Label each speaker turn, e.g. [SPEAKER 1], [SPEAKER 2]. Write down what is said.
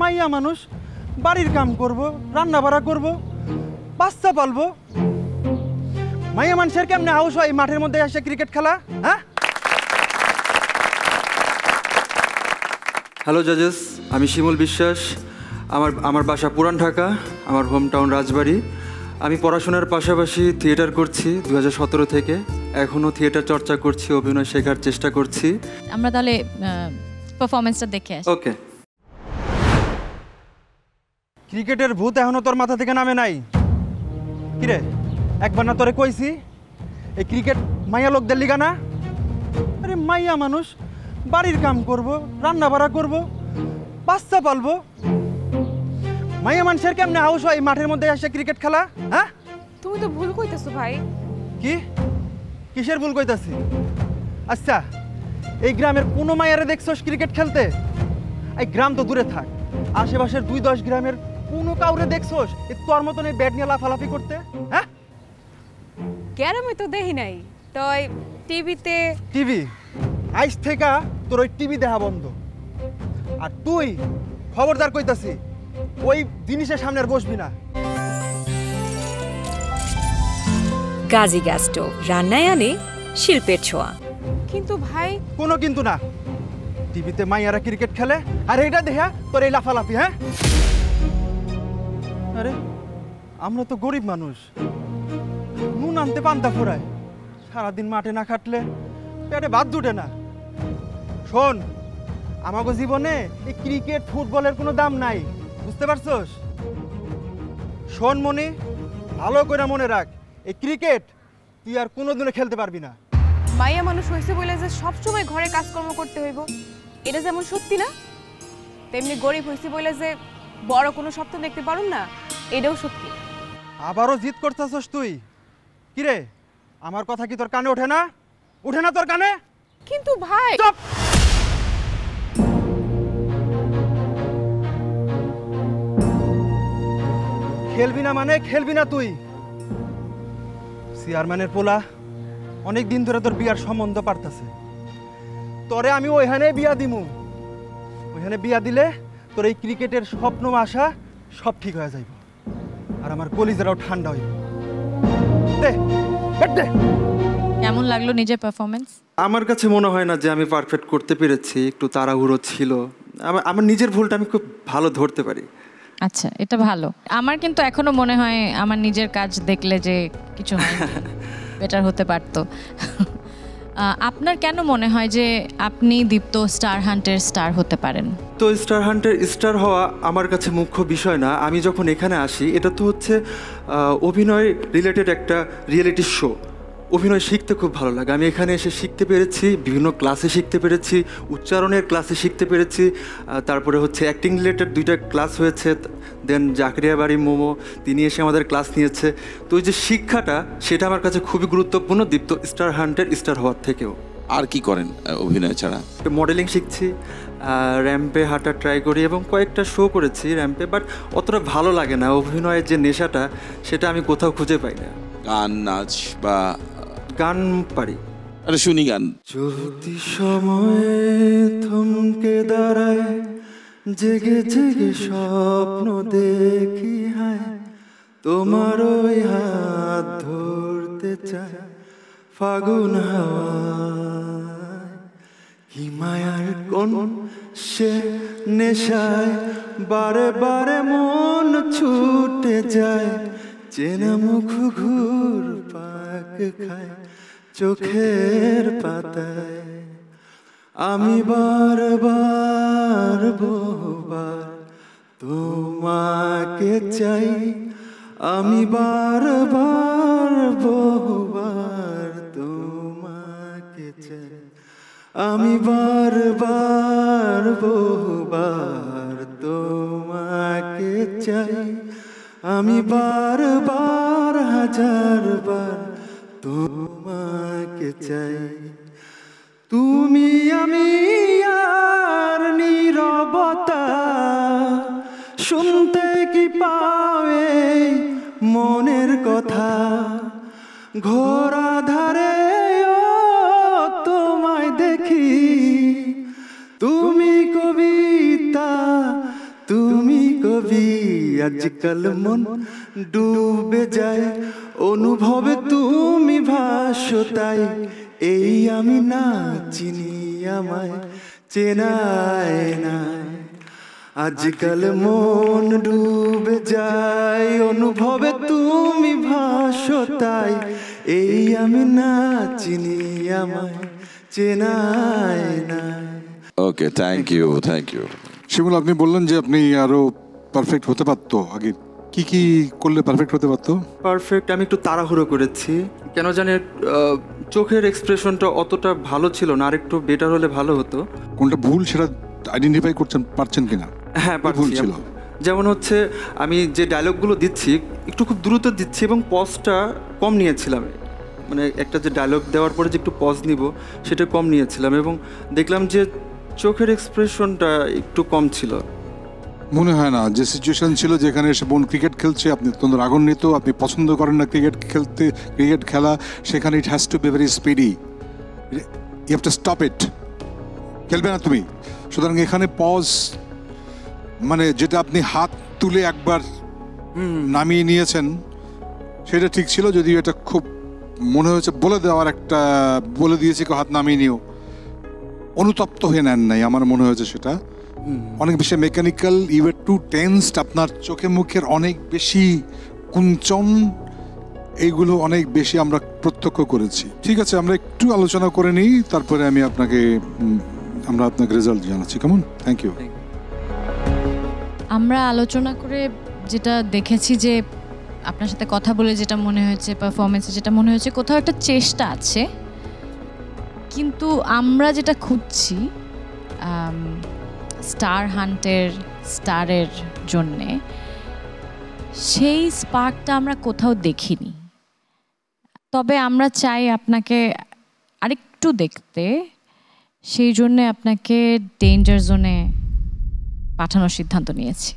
[SPEAKER 1] মাইয়া মানুষ বাড়ির কাম করব, রান্না বাড়া করব, বাচ্চা পালবো। মাইয়া মানুষের কেমনে হাউস হয় মাঠের মধ্যে এসে ক্রিকেট খেলা? হ্যাঁ।
[SPEAKER 2] হ্যালো জাজেস, আমি শিমুল বিশ্বাস। আমার বাসা পুরান ঢাকা, আমার হোম টাউন রাজবাড়ী। আমি পড়াশোনার পাশাপাশি থিয়েটার করছি 2017 থেকে। এখনও থিয়েটার চর্চা করছি, অভিনয় শেখার চেষ্টা করছি।
[SPEAKER 3] আমরা তাহলে পারফরম্যান্সটা দেখে আসি।
[SPEAKER 2] ওকে।
[SPEAKER 1] ক্রিকেটের ভূত এখনো তোর মাথা থেকে নামে নাই? কিরে, একবার না তোরে কইছি এই ক্রিকেট মাইয়া লোকদের লিগা না? আরে মাইয়া মানুষ বাড়ির কাম করব, রান্না বাড়া করব, বাচ্চা পালবো। মাইয়া মানুষের কেমনে হাউস হয় মাঠের মধ্যে এসে ক্রিকেট খেলা? হ্যাঁ,
[SPEAKER 4] তুমি তো ভুল কইতাছো ভাই।
[SPEAKER 1] কি কিসের ভুল কইতাছি? আচ্ছা, এই গ্রামের কোনো মাইয়ারে দেখছস ক্রিকেট খেলতে? এই গ্রাম তো দূরে থাক, আশেপাশের 2-10 গ্রামের কোনো কাউরে দেখছস তোর মতন এই ব্যাট নিয়ে লাফালাফি করতে? হ্যাঁ,
[SPEAKER 4] গ্রামে তো দেখি নাই, তই টিভিতে।
[SPEAKER 1] টিভি আইস থেকে তোর ওই টিভি দেখা বন্ধ। আর তুই খবরদার কইতাছি ওই জিনিসের সামনে আর বসবি না।
[SPEAKER 5] গাজী গ্যাস স্টোভ, রান্নায় আনে শিল্পের ছোঁয়া।
[SPEAKER 4] কিন্তু ভাই,
[SPEAKER 1] কোনো কিন্তু না। টিভিতে মাইয়ারা ক্রিকেট খেলে আর এইটা দেখা তোর এই লাফালাফি। হ্যাঁ, আরে আমরা তো গরিব মানুষ, নুন আনতে পান্তা ফুরায়, সারাদিন মাঠে না খাটলে পেটে ভাত জুটে না। শোন, আমাকে জীবনে এই ক্রিকেট ফুটবলের কোনো দাম নাই, বুঝতে পারছস? শোন মনি, ভালো করে মনে রাখ, এই ক্রিকেট তুই আর কোনোদিনও খেলতে পারবি না।
[SPEAKER 4] মাইয়া মানুষ হইছে বলে যে সবসময় ঘরে কাজকর্ম করতে হইব, এটা যেমন সত্যি না, তেমনি গরিব হইছে বলে যে বড় কোনো স্বপ্ন দেখতে পারুম না, এটাও সত্যি।
[SPEAKER 1] আবারও জিদ করতেছস তুই? কিরে, আমার কথা কি তোর কানে ওঠে না? ওঠে না তোর কানে?
[SPEAKER 4] কিন্তু ভাই,
[SPEAKER 1] চুপ! খেলবি না মানে খেলবি না তুই? চেয়ারম্যানের পোলা অনেক দিন ধরে তোর বিয়ার সম্বন্ধ পারতাছে। তোরে আমি ওইখানে বিয়া দিমু। ওইখানে বিয়া দিলে তোর এই ক্রিকেটের স্বপ্ন আশা সব ঠিক হয়ে যাইব, আর আমার কলিজারাও ঠান্ডা হইব। দে, ব্যাট দে।
[SPEAKER 3] কেমন লাগলো নিজের পারফরম্যান্স?
[SPEAKER 2] আমার কাছে মনে হয় না যে আমি পারফেক্ট করতে পেরেছি, একটু তাড়াহুড়ো ছিল। আমার নিজের ভুলটা আমি খুব ভালো ধরতে পারি।
[SPEAKER 3] আচ্ছা, এটা ভালো। আমার কিন্তু এখনো মনে হয় আমার নিজের কাজ দেখলে যে কিছু হয় বেটার হতে পারতো। আপনার কেন মনে হয় যে আপনি দীপ্ত স্টার হান্টের স্টার হতে পারেন?
[SPEAKER 2] তো স্টার হান্টের স্টার হওয়া আমার কাছে মুখ্য বিষয় না। আমি যখন এখানে আসি, এটা তো হচ্ছে অভিনয় রিলেটেড একটা রিয়েলিটি শো। অভিনয় শিখতে খুব ভালো লাগে। আমি এখানে এসে শিখতে পেরেছি, বিভিন্ন ক্লাসে শিখতে পেরেছি, উচ্চারণের ক্লাসে শিখতে পেরেছি। তারপরে হচ্ছে অ্যাক্টিং রিলেটেড 2টা ক্লাস হয়েছে। দেন জাকরিয়া বাড়ি মোমো, তিনি এসে আমাদের ক্লাস নিয়েছে। তো ওই যে শিক্ষাটা, সেটা আমার কাছে খুবই গুরুত্বপূর্ণ দীপ্ত স্টার হান্টের স্টার হওয়ার থেকেও।
[SPEAKER 6] আর কি করেন অভিনয় ছাড়া?
[SPEAKER 2] মডেলিং শিখছি, র্যাম্পে হাঁটা ট্রাই করি এবং কয়েকটা শো করেছি র্যাম্পে, বাট অতটা ভালো লাগে না। অভিনয়ের যে নেশাটা, সেটা আমি কোথাও খুঁজে পাই না।
[SPEAKER 6] গান, নাচ বা
[SPEAKER 2] গান পারি।
[SPEAKER 6] আরে শুনি গান।
[SPEAKER 2] যদি সময়ে থমকে দাঁড়ায়, জেগে জেগে স্বপ্ন দেখি, হায় তোমার ওই হাত ধরতে চায় ফাগুন হাওয়ায়। কি মায়ার কোন সে নেশায় বারে বারে মন ছুটে যায়, চেনা মুখ ঘুর পাক খায় চোখের পাতায়। আমি বারবার বহুবার তোমাকে চাই, আমি বারবার বহুবার তোমাকে চাই, আমি বারবার বহুবার তোমাকে চাই, আমি বারবার হাজারবার তোমাকে চাই। তুমি আমি আর নীরবতা শুনতে কি পাবে মনের কথা, ঘোরা ধারে তোমায় দেখি, তুমি কবিতা, তুমি কবি আজকাল মন ডুবে যায় অনুভবে তুমি ভাসো তাই এই আমি না চিনি আমায় চেনায় না আজকাল মন ডুবে যায় অনুভবে তুমি ভাসো তাই এই আমি না চিনি আমায় চেনায় না।
[SPEAKER 6] ওকে, থ্যাংক ইউ, থ্যাংক ইউ।
[SPEAKER 7] শিমুল, আপনি বললেন যে আপনি আরো পারফেক্ট হতে পারতো, আগে কি কি করলে পারফেক্ট হতে পারতো?
[SPEAKER 2] পারফেক্ট আমি একটু তাড়াহুড়ো করেছি, কেন জানি চোখের এক্সপ্রেশনটা অতটা ভালো ছিল না, আর একটু বেটার হলে ভালো হতো।
[SPEAKER 7] কোনটা ভুল সেটা আইডেন্টিফাই পারছেন কিনা?
[SPEAKER 2] হ্যাঁ,
[SPEAKER 7] ভুল
[SPEAKER 2] পারছি।
[SPEAKER 7] ছিল।
[SPEAKER 2] যেমন হচ্ছে আমি যে ডায়লগগুলো দিচ্ছি একটু খুব দ্রুত দিচ্ছি এবং পজটা কম নিয়েছিলাম, মানে একটা যে ডায়লগ দেওয়ার পরে যে একটু পজ নিব সেটা কম নিয়েছিলাম এবং দেখলাম যে চোখের এক্সপ্রেশনটা একটু কম ছিল।
[SPEAKER 7] মনে হয় না যে সিচুয়েশন ছিল যেখানে এসে বোন ক্রিকেট খেলছে, আপনি অত্যন্ত রাগান্বিত, আপনি পছন্দ করেন না ক্রিকেট খেলা, সেখানে it has to be very speedy, you have to stop it, খেলবে না তুমি। সুতরাং এখানে পজ মানে যেটা আপনি হাত তুলে একবার নামিয়ে নিয়েছেন সেটা ঠিক ছিল, যদিও এটা খুব মনে হয়েছে বলে দিয়েছি হাত নামিয়ে নিও, অনুতপ্ত হয়ে নেন নাই, আমার মনে হয়েছে সেটা অনেক বেশি mechanical, you are too tensed, আপনার চোখে মুখের অনেক বেশি কুঞ্চন, এইগুলো অনেক বেশি আমরা প্রত্যক্ষ করেছি। ঠিক আছে, আমরা একটু আলোচনা করে নিই, তারপরে আমরা আপনাকে রেজাল্ট জানাচ্ছি। কেমন? Thank you.
[SPEAKER 3] আমরা আলোচনা করে যেটা দেখেছি যে আপনার সাথে কথা বলে যেটা মনে হয়েছে, পারফরমেন্সে যেটা মনে হয়েছে, কোথাও একটা চেষ্টা আছে, কিন্তু আমরা যেটা খুঁজছি স্টার স্টারের জন্যে, সেই স্পার্কটা আমরা কোথাও দেখিনি। তবে আমরা চাই আপনাকে আরেকটু দেখতে, সেই জন্যে আপনাকে ডেঞ্জার জোনে পাঠানোর সিদ্ধান্ত নিয়েছি।